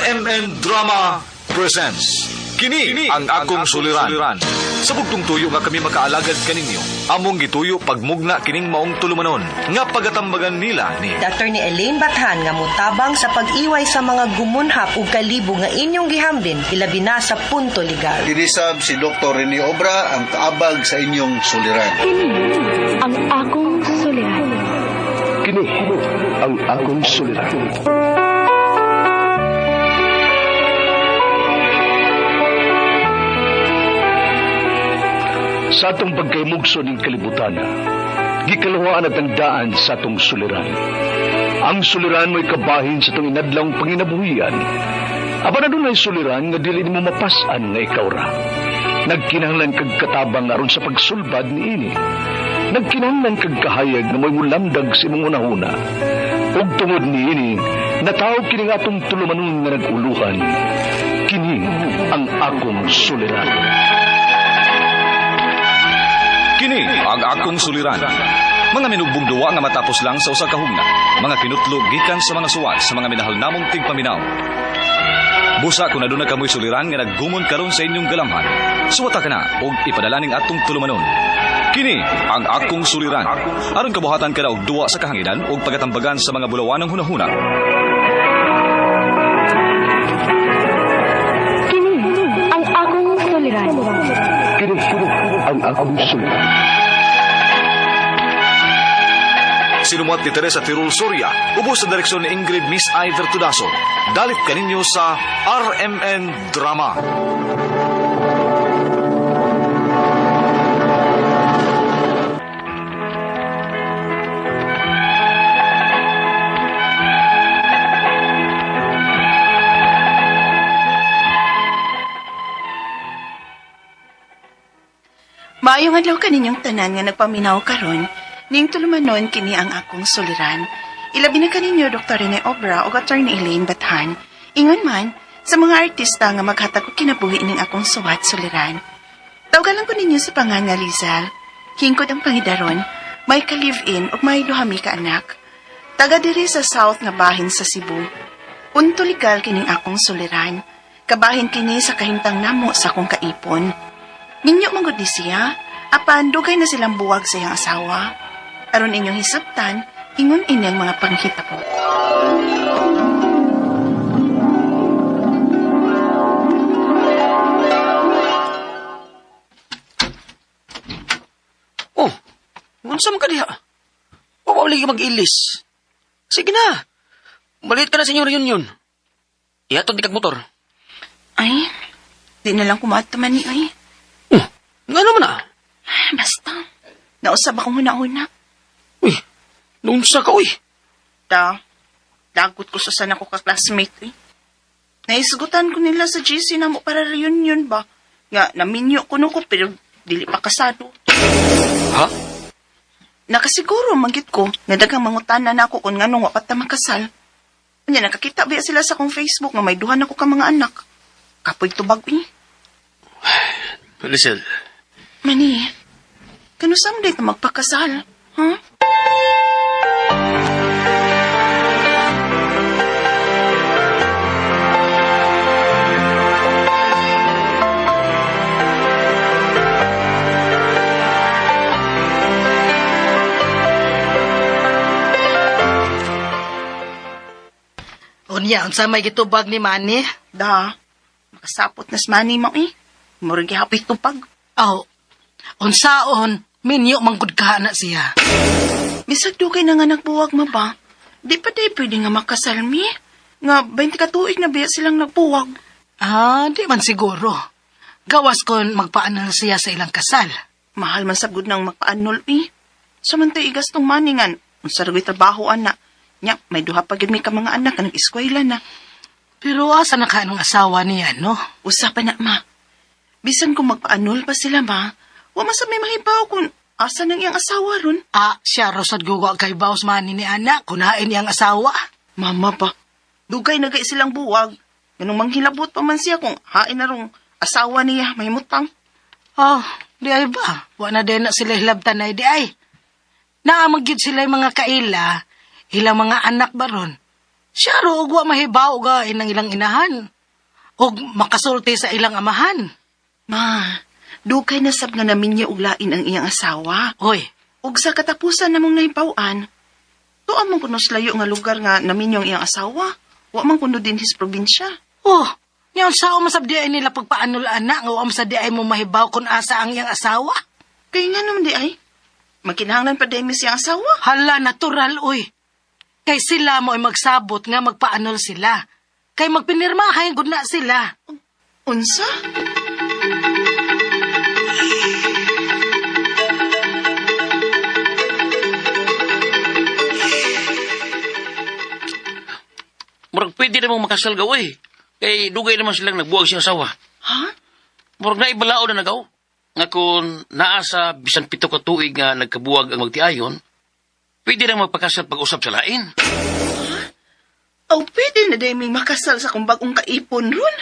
RMN Drama presents Kini ang akong suliran. Sa bugtong tuyo nga kami makaalagad kaninyo. Among gituyo pagmugna kining maong tulumanon nga pagatambagan nila ni Dr. ni Elaine Bathan nga mutabang sa pag-iway sa mga gumunhap ug kalibo nga inyong gihambin ilabi na sa punto legal. Dinisab si Dr. Rene Obra ang kaabag sa inyong suliran. Kini ang akong suliran. Kini ang akong suliran. Sa atong pagkaymugso ng kalibutan, gikalawaan at ang daan sa atong suliran. Ang suliran mo'y kabahin sa itong inadlang panginabuhian. Aba na doon ay suliran nga dili mo mapasan nga ikaw ra. Nagkinahanglan kag katabang aron sa pagsulbad ni ini. Nagkinahanglan kag kahayag na mo'y mulamdag sa imong unahuna. Ug tungod ni ini, natawag kini nga atong tulumanon nga naguluhan. Kini ang akong suliran. Kini ang akong suliran. Mga minugbong duwa nga matapos lang sa usa ka hugna. Mga kinutlog gikan sa mga suwat sa mga minahal namong tigpaminaw. Busa kung aduna kamoy suliran nga naggumon karon sa inyong galamhan. Suwata ka na og ipadala ning atong tulumanon. Kini ang akong suliran. Aron kabuhatan ka na og duwa sa kahanginan og pagatambagan sa mga bulawanang hunahuna. Kini ang akong suliran. Kini ang akong suliran. Sinumuat ni Teresa Tirul Soria, ubos sa direksyon ni Ingrid Miss Iver Tudaso. Dalit kaninyo sa RMN Drama. Maayong adlaw kaninyong tanan nga nagpaminaw karon, ning tulumanon kini ang akong suliran. Ilabi na kaninyo Dr. Rene Obra o Dr. ni Elaine Bathan. Ingon man sa mga artista nga maghatag og kinabuhi ning akong suwat suliran. Tawgalan ko ninyo sa pangan nga Lizal. Hingkod ang pangidaron, may ka-live-in ug may duhami ka anak. Taga diri sa South nga bahin sa Cebu. Punto legal kining akong suliran. Kabahin kini sa kahimtang namo sa akong kaipon. Ninyo manggod ni siya, apan dugay na silang buwag sa iyang asawa. Aron inyong hisabtan, ingon inyang mga panghita po. Oh, unsa man ka diha? Wawali ka mag-ilis. Sige na, balit ka na sa inyong reunion. Ihatod di kag motor. Ay, di na lang kumato man ni ay. Nga naman ah. Basta, nausab akong huna-huna. Uy, naunsa ka uy. Dagot ko sa sana ko ka-classmate eh. Naisgutan ko nila sa GC na mo para reunion ba? Nga, naminyo ko nuko pero dili pa kasado. Ha? Nakasiguro manggit ko na dagang mangutana na ako kung nganong wapat na makasal. Kanya nakakita ba sila sa akong Facebook nga may duhan ako ka mga anak. Kapoy tubag eh. Listen. Mani, kano someday na magpakasal? Huh? Unya, unsa may gitubag ni Manny? Makasapot na si Manny mo eh. Murag gihapit tupag. Aw, unsaon, minyo manggod ka na siya. Bisag dugay na nga nagbuwag ma ba? Di pa day pwede nga makasal mi. Nga 20 ka tuig na biya silang nagbuwag. Di man siguro. Gawas kon magpaanal siya sa ilang kasal. Mahal man sabgod ng magpaanol eh. Samantay igas tong maningan. Unsa ragoy trabaho ana. Nya, may duha pa gyud may ka mga anak nga nag-eskwela na. Pero asa na ka anong asawa niya, no? Usapan na ma. Bisan kung magpaanol pa sila ma, wa masab may mahibaw kung asa nang iyang asawa ron. Siya rosad guwa kay Baus Manny ni anak, kunain niyang asawa. Mama pa, dugay na gay silang buwag. Ganong manghilabot pa man siya kung hain na rong asawa niya may mutang. Di ay ba? Wa na din na sila hilabtan na di ay. Naamagyod sila mga kaila, ilang mga anak baron. Siya ro ugwa mahibaw ga inang ilang inahan. Og makasulti sa ilang amahan. Ma, dugay na sab nga namin niya uglain ang iyang asawa. Oy, Ug sa katapusan namong nahibawan, tuwa man kuno sa layo nga lugar nga namin yung iyang asawa. Wa man kuno din his probinsya. oh, nyaw sao masabdi ay nila pagpaanol anak nga uam sa di ay mo mahibaw kung asa ang iyang asawa. Kaya nga naman di ay, makinahanglan pa dahil siyang asawa. Hala, natural, oy. Kay sila mo ay magsabot nga magpaanol sila. Kay magpinirmahay, good na sila. Unsa? Murag pwede namang makasal gaw eh. Kay dugay naman silang nagbuwag siyang asawa. Ha? Murag na ibalao na nagaw. Nga kung naa sa bisan 7 ka tuig nga nagkabuwag ang magtiayon, pwede na magpakasal pag-usap sa lain. O pwede na dahil may makasal sa kung bagong kaipon ron.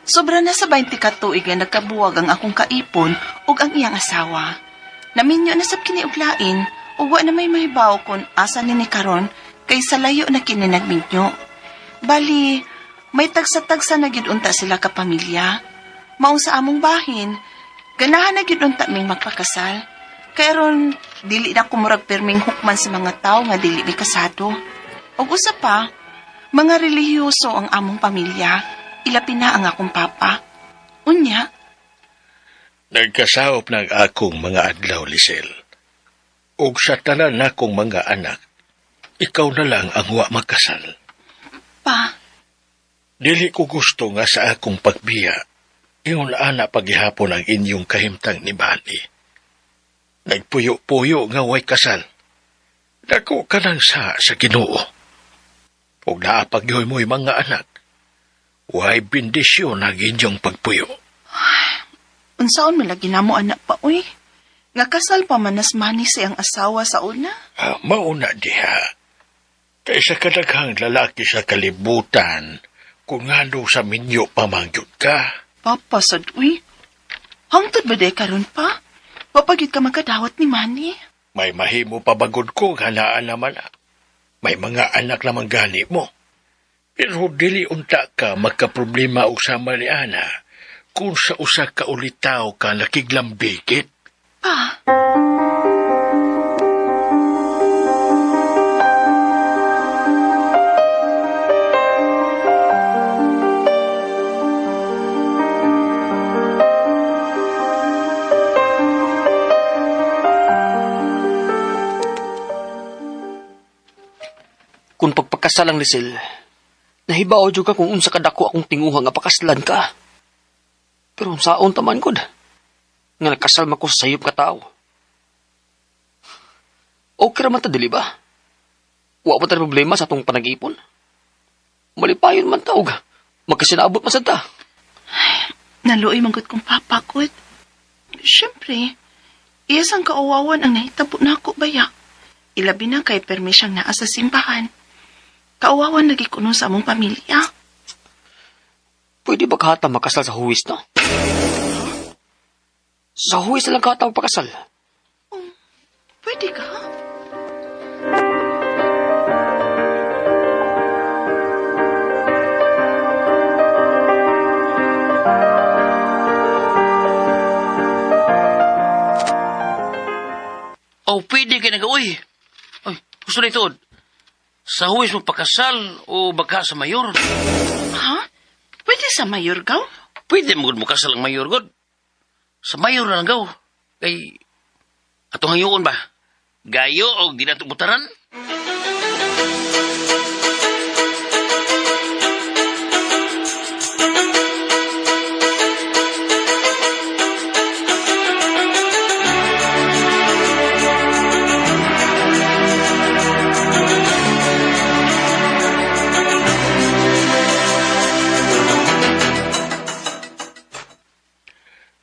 Sobra na sa 20 ka tuig nga nagkabuwag ang akong kaipon ug ang iyang asawa. Naminyo na sab kini uglain ug wa na may mahibaw kon asa ni karon kay sa layo na kini nagminyo. Bali, may tagsa-tagsa na gid unta sila ka pamilya. Maong sa among bahin, ganahan na gid unta ming magpakasal. Kay ron dili na kumurag perming hukman sa mga tao nga dili ni kasado. Ug usa pa, mga relihiyoso ang among pamilya. Ilapin na ang akong papa. Unya, Nagkasawop ng akong mga adlaw, Lisel. Ug sa tanan nakong mga anak, ikaw na lang ang wa magkasal. pa, Dili ko gusto nga sa akong pagbiya, iyon ana paghihapon ang inyong kahimtang ni Bani. Nagpuyo-puyo nga way kasal. Dako ka lang sa Ginoo. Ug naapagyoy mo'y mga anak, way bendisyon ang inyong pagpuyo. unsaon malagi na mo anak pa, uy. Nga kasal pa manas mani siyang asawa sa una. Mauna diha. Kay sa kadaghang lalaki sa kalibutan, kung ngano sa minyo pamangyod ka. Papa, sad, uy. Hangtod ba day karon pa? Papagid ka magkadawat ni Manny. May mahimo pabagod ko, hanaan naman. May mga anak naman gani mo. Pero dili unta ka magkaproblema og sama ni Ana kung sa usa ka ulitaw ka nakiglambikit. Pa, Kung pagpakasal ang Lisel, nahibaw jud ka kung unsa kadako akong tinguha nga pakaslan ka. Pero unsaon taman gud nga nakasal man ko sa sayop ka tao. Okay raman ta dili ba? Wa pa ta problema sa atong panag-ipon. Malipayon man taog. Magkasinabot man sad ta. naluoy manggut kong papa ko. Siyempre, iyasang kauwawan ang nahitabo na ako baya. Ilabi na kay permisyang naa sa simbahan. Kauwawan lagi kuno sa among pamilya. Pwede ba kahata makasal sa huwis na? Sa huwis na lang kahata magpakasal. Pwede ka? Oh, pwede ka nag-uy. Ay, gusto na ito. Sa huwis mo pakasal o baka sa mayor? Ha? Pwede sa mayor gaw? Pwede mo kasal ang mayor, God. Sa mayor na lang gaw. Kay, atong hayuon ba? Gayo o di na tumutaran?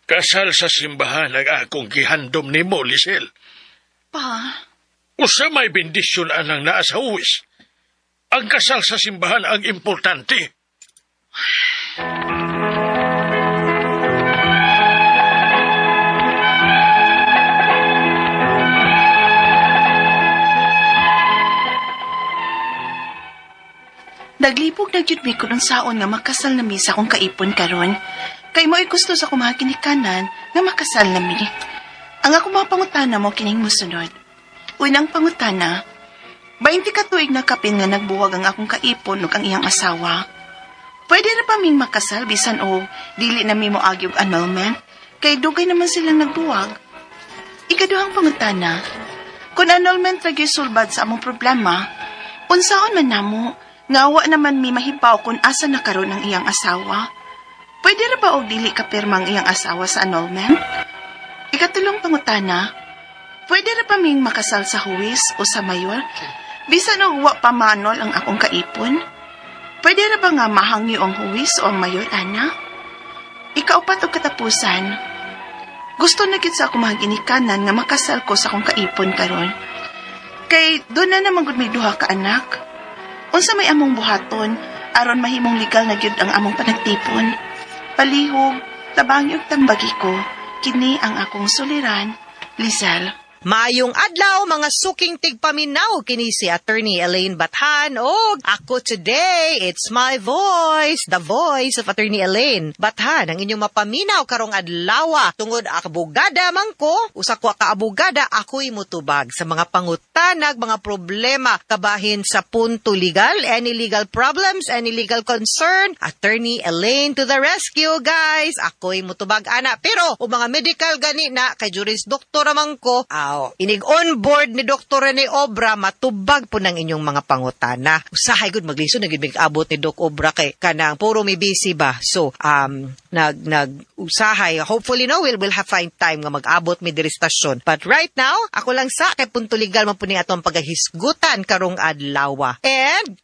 Kasal sa simbahan ang akong gihandom ni mo, Lisel. Pa, Usa may bendisyon anang naa sa huwis. Ang kasal sa simbahan ang importante. Naglibog na jud mi kun saon nga makasal na mi sa akong kaipon karon. Kay mo'y gusto sa kumaha kinikanan nga makasal na mi. Ang ako mga pangutana mo kining musunod. Unang pangutana, 20 ka tuig na kapin nga nagbuwag ang akong kaipon ug ang iyang asawa. Pwede na pa ming makasal bisan o dili na mi mo agi og annulment kay dugay naman silang nagbuwag. Ikaduhang pangutana, kung annulment ra gyud sulbad sa among problema, unsaon man namo nga wa naman mi mahibaw kung asa na karon ang iyang asawa. Pwede ra ba og dili ka pirma ang iyang asawa sa annulment? Ikatulong pangutana, pwede ra pa ming makasal sa huwis o sa mayor? Bisan og wa pa manol ang akong kaipon? Pwede ra ba nga mahangyo ang huwis o ang mayor, ana? Ikaupat og katapusan, gusto na gid sa ako mga ginikanan nga makasal ko sa akong kaipon karon. Kay doon na naman gud may duha ka anak. Unsa may among buhaton aron mahimong legal na gyud ang among panagtipon. Palihog, tabang ug tambagi ko, kini ang akong suliran, Lizelle. Maayong adlaw mga suking tigpaminaw kini si Attorney Elaine Bathan og ako today, it's my voice, the voice of Attorney Elaine Bathan, ang inyong mapaminaw karong adlaw tungod abogada man ko, usa ko ka abogada, ako'y mutubag sa mga pangutanag, mga problema kabahin sa punto legal, any legal problems, any legal concern, Attorney Elaine to the rescue guys, ako'y mutubag ana, pero o mga medical gani na kay juris doktor man ko, inig on board ni Dr. Rene Obra, matubag po ng inyong mga pangutana. Usahay gud magliso naging abot ni Doc Obra kay kanang puro may busy ba. So, usahay. Hopefully no, we'll have find time nga mag-abot mi diri stasyon. But right now, ako lang sa kay punto legal man po ni atong pagahisgutan karong adlaw. And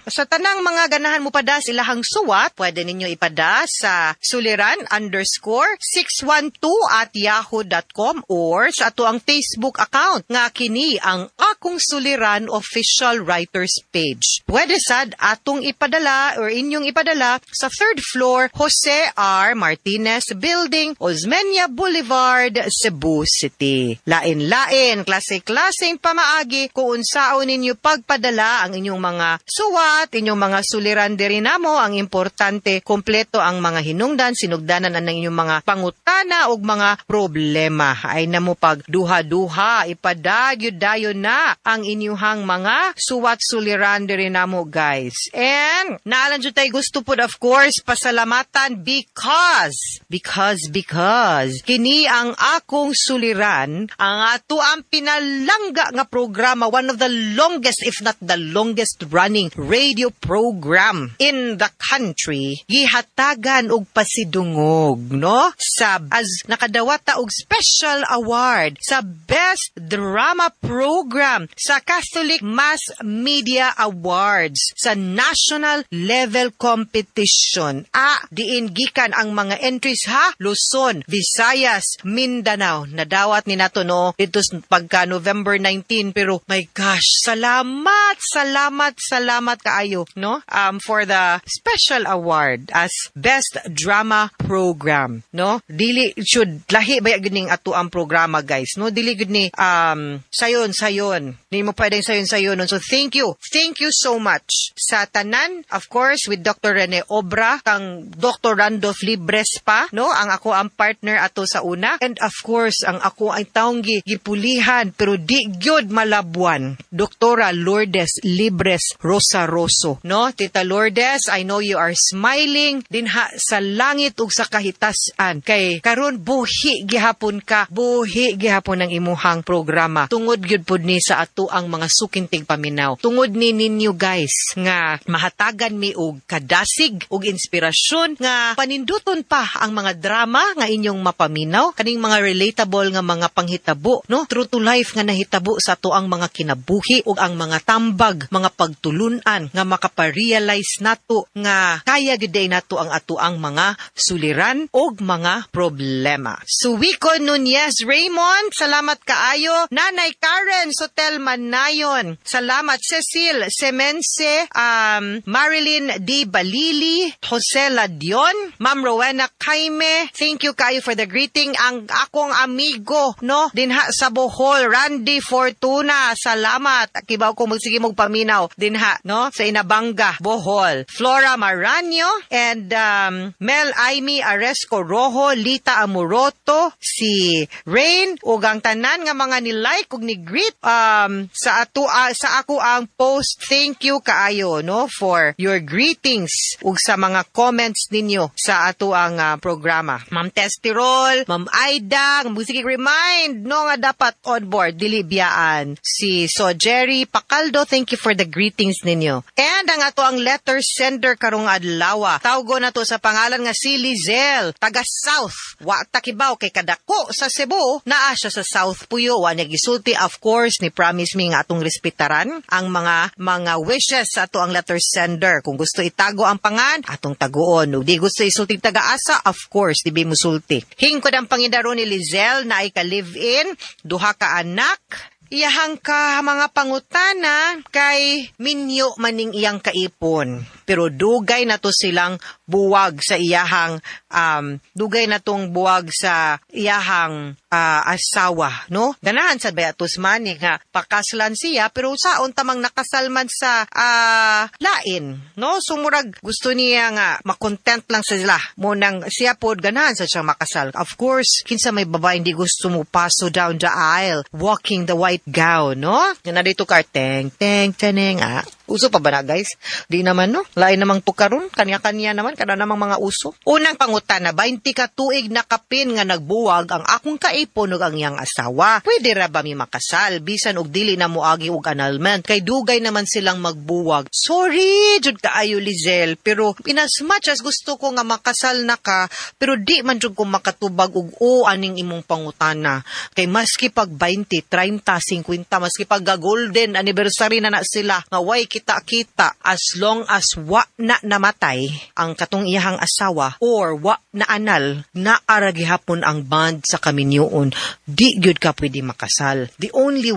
sa tanang mga ganahan mo padas ilahang suwat, pwede ninyo ipada sa suliran_612@yahoo.com or sa ato ang Facebook account nga kini ang Akong Suliran Official Writers Page. Pwede sad atong ipadala or inyong ipadala sa 3rd floor Jose R. Martinez Building, Osmeña Boulevard, Cebu City. Lain-lain, klase-klaseng pamaagi kung unsaon ninyo pagpadala ang inyong mga suwat, inyong mga suliran diri namo. Ang importante, kompleto ang mga hinungdan, sinugdanan ang inyong mga pangutana o mga problema. Ay namo pag duha-duha, ipadagyo dayon na ang inyuhang mga suwat suliran diri namo guys. And naalan jud tay gusto pud of course pasalamatan because kini ang Akong Suliran, ang ato ang pinalangga nga programa, one of the longest if not the longest running radio program in the country, gihatagan og pasidungog no sa as nakadawata og special award sa Best Drama Program sa Catholic Mass Media Awards sa National Level Competition. Diin gikan ang mga entries ha, Luzon, Visayas, Mindanao. Nadawat ni nato no dito pagka November 19, pero my gosh, salamat kaayo no for the special award as Best Drama Program no. Dili should lahi ba gining ato ang programa guys no, dili gud ni sayon di mo pwedeng sayon so thank you so much sa tanan, of course with Dr. Rene Obra, kang Dr. Randolph Libres pa no, ang ako ang partner ato sa una, and of course ang ako ay taong gipulihan pero di gyud malabuan, Doktora Lourdes Libres Rosaroso no. Tita Lourdes, I know you are smiling dinha sa langit ug sa kahitasan kay karon buhi gihapon ang imuhang programa tungod gyud pud ni sa ato ang mga sukintig paminaw, tungod ni ninyo guys nga mahatagan mi og kadasig og inspirasyon nga paninduton pa ang mga drama nga inyong mapaminaw, kaning mga relatable nga mga panghitabo no, true to life nga nahitabo sa ato ang mga kinabuhi ug ang mga tambag, mga pagtulunan nga makaparealize nato nga kaya gyud nato ang ato ang mga suliran og mga problema. Suwiko Nunez Raymond, salamat kaayo. Nanay Karen Sotel Manayon. Salamat. Cecil Semense, Marilyn D. Balili, Jose Ladion, Ma'am Rowena Kaime. Thank you kaayo for the greeting. Ang akong amigo, no? Dinha sa Bohol, Randy Fortuna. Salamat. Kibaw ko magsige mong paminaw. Dinha, no? Sa Inabanga, Bohol. Flora Maranyo and Mel Aimee Aresco Rojo, Lita Amuroto, si Rain, ug ang tanan nga mga ni-like ug ni-greet sa ako ang post. Thank you kaayo, no, for your greetings ug sa mga comments ninyo sa ato ang programa. Ma'am Testirol, Ma'am Aida, sige remind no nga dapat on board dili biyaan. Si Jerry Pacaldo, thank you for the greetings ninyo. And ang ato ang letter sender karong adlaw. Tawgo na to sa pangalan nga si Lizel, taga South. Wa takibaw kay kadako sa Cebu, naa siya sa South Puyo. Wa niya gisulti, of course, ni promise me nga atong respetaran ang mga wishes sa ato ang letter sender. Kung gusto itago ang pangan, atong taguon. Ug di gusto isulti taga-asa, of course, di mo sulti. Hingkod ang pangidaro ni Lizel na ay ka-live-in, duha ka anak. Iyahang ka mga pangutana kay minyo maning iyang kaipon. Pero dugay na to silang buwag sa iyahang dugay na tong buwag sa iyahang asawa, no? Ganahan sa bayatos man nga pakaslan siya pero saon tamang nakasalman sa lain, no? Sumurag gusto niya nga makontent lang sila mo nang siya pod ganahan sa siyang makasal. Of course, kinsa may babae hindi gusto mo paso down the aisle walking the white gown, no? Nga dito karteng teng teneng uso pa ba na, guys? Di naman, no? Lain namang tukaron, kanya-kanya naman, kada namang mga uso. Unang pangutana, 20 ka tuig na kapin nga nagbuwag ang akong kaipon ug ang iyang asawa. Pwede ra ba mi makasal? Bisan og dili na moagi og annulment. Kay dugay naman silang magbuwag. Sorry, jud kaayo Lizel, pero in as much as gusto ko nga makasal na ka, pero di man jud ko makatubag og aning imong pangutana. Kay maski pag 20, 30, 50, maski pag golden anniversary na sila, nga way kita-kita, as long as wa na namatay ang katong iyahang asawa or wa na anal, naara gihapon ang bond sa kaminyoon, di gyud ka pwede makasal. The only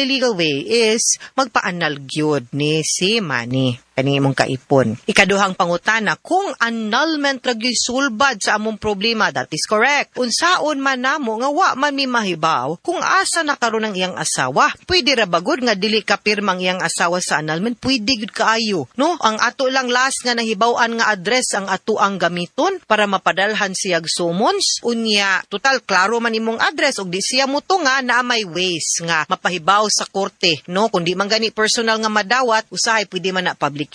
legal way is magpaanal gyud ni si Manny kani imong kaipon. Ikaduhang pangutana, kung annulment ra gyud sulbad sa among problema, that is correct. Unsaon man namo nga wa man mi mahibaw kung asa na karon ang iyang asawa. Pwede ra bagud nga dili ka pirmang iyang asawa sa annulment, pwede gyud kaayo, no? Ang ato lang last nga nahibaw-an nga address ang ato ang gamiton para mapadalhan siyag summons. Unya, total klaro man imong address ug di siya muto nga na may ways nga mapahibaw sa korte, no? Kung di man gani personal nga madawat, usahay pwede man na publication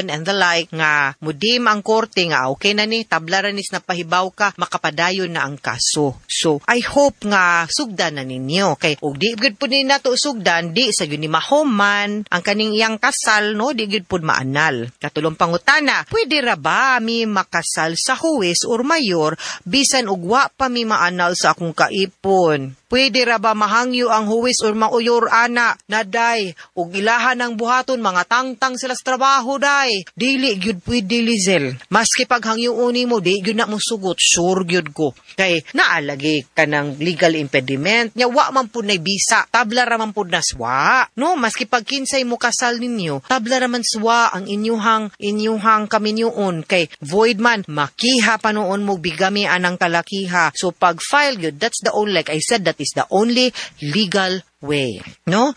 and the like nga mudim ang korte nga okay na ni tablaranis na pahibaw ka, makapadayon na ang kaso. So I hope nga sugdan na ninyo kay ug di gud pud ni nato sugdan, di sa gyud ni mahuman ang kaning iyang kasal, no? Di gud pud maanal. Katulong pangutana, pwede ra ba mi makasal sa huwes or mayor bisan ug wa pa mi maanal sa akong kaipon? Pwede ra ba mahangyo ang huwis or mauyor ana na day ug ilahan ng buhaton mga tangtang sila sa trabaho day? Dili gyud pwede Lizel. Maski paghangyoon mo di gyud na mo sugot, sure gyud ko. Kay naalagi ka ng legal impediment nya wa man pud nay bisa, tabla ra man pud naswa. No, maski pag kinsay mo kasal ninyo, tabla ra man swa ang inyuhang kaminyoon kay void man makiha pa noon mo bigami anang kalakiha. So pag file gyud, that's the only, like I said, that is the only legal way, no?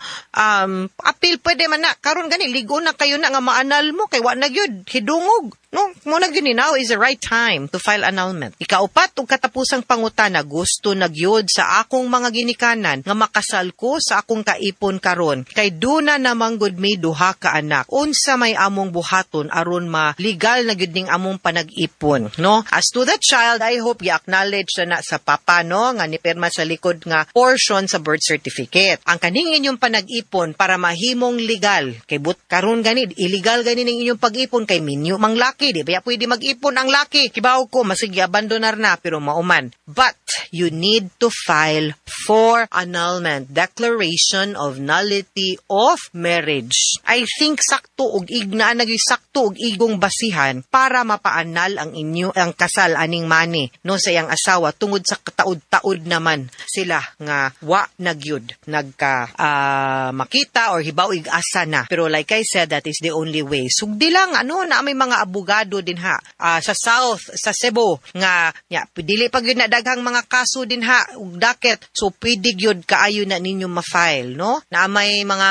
Appeal pwede man na karon gani ligo na kayo na nga maanal mo kay wa na gyud hidungog, no? Mo na gyud ni now is the right time to file annulment. Ikaupat ug katapusang pangutana, gusto na gyud sa akong mga ginikanan nga makasal ko sa akong kaipon karon kay duna namang gud may duha ka anak. Unsa may among buhaton aron ma legal na gyud ning among panag-ipon, no? As to the child, I hope i-acknowledge na sa papa, no, nga nipirma sa likod nga portion sa birth certificate. Bakit? Ang kaning inyong panag-ipon para mahimong legal. Kay but karon gani illegal gani ning inyong pag-ipon kay minyo mang laki, di ba? Pwede mag-ipon ang laki. Kibaw ko masigi abandonar na pero mauman. But you need to file for annulment, declaration of nullity of marriage. I think sakto og igna naging sakto og igong basihan para mapaanal ang inyo ang kasal aning mani no sa iyang asawa tungod sa kataud-taud naman sila nga wa nagyud nagka makita or hibaw ig-asa na. Pero like I said, that is the only way. Sugdi lang na may mga abogado din ha sa South, sa Cebu nga dili pag yun na daghang mga kaso din ha ug daket, so pwede gyud kaayo na ninyo ma-file no na may mga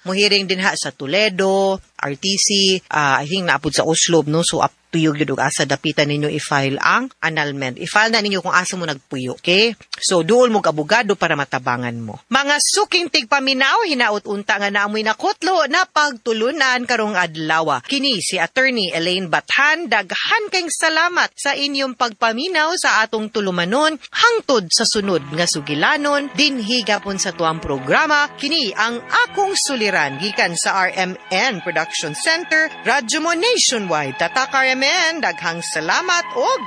muhiring din ha sa Toledo, RTC, I think naapod sa Oslo no, so up to you gyud ug asa dapitan ninyo i-file ang annulment. I-file na ninyo kung asa mo nagpuyo, okay? So duol mo abogado para matabangan mo. Mga suking tigpaminaw, hinaut unta nga naamoy nakutlo na pagtulunan karong adlaw. Kini si Attorney Elaine Bathan, daghan kayong salamat sa inyong pagpaminaw sa atong tulumanon hangtod sa sunod nga sugilanon dinhi gapon sa tuang programa. Kini ang akong suliran gikan sa RMN Production Center, Radyo Mo Nationwide. Tatak RMN, daghang salamat og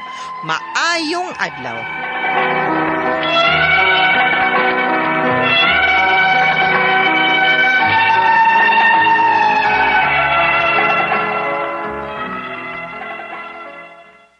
maayong adlaw.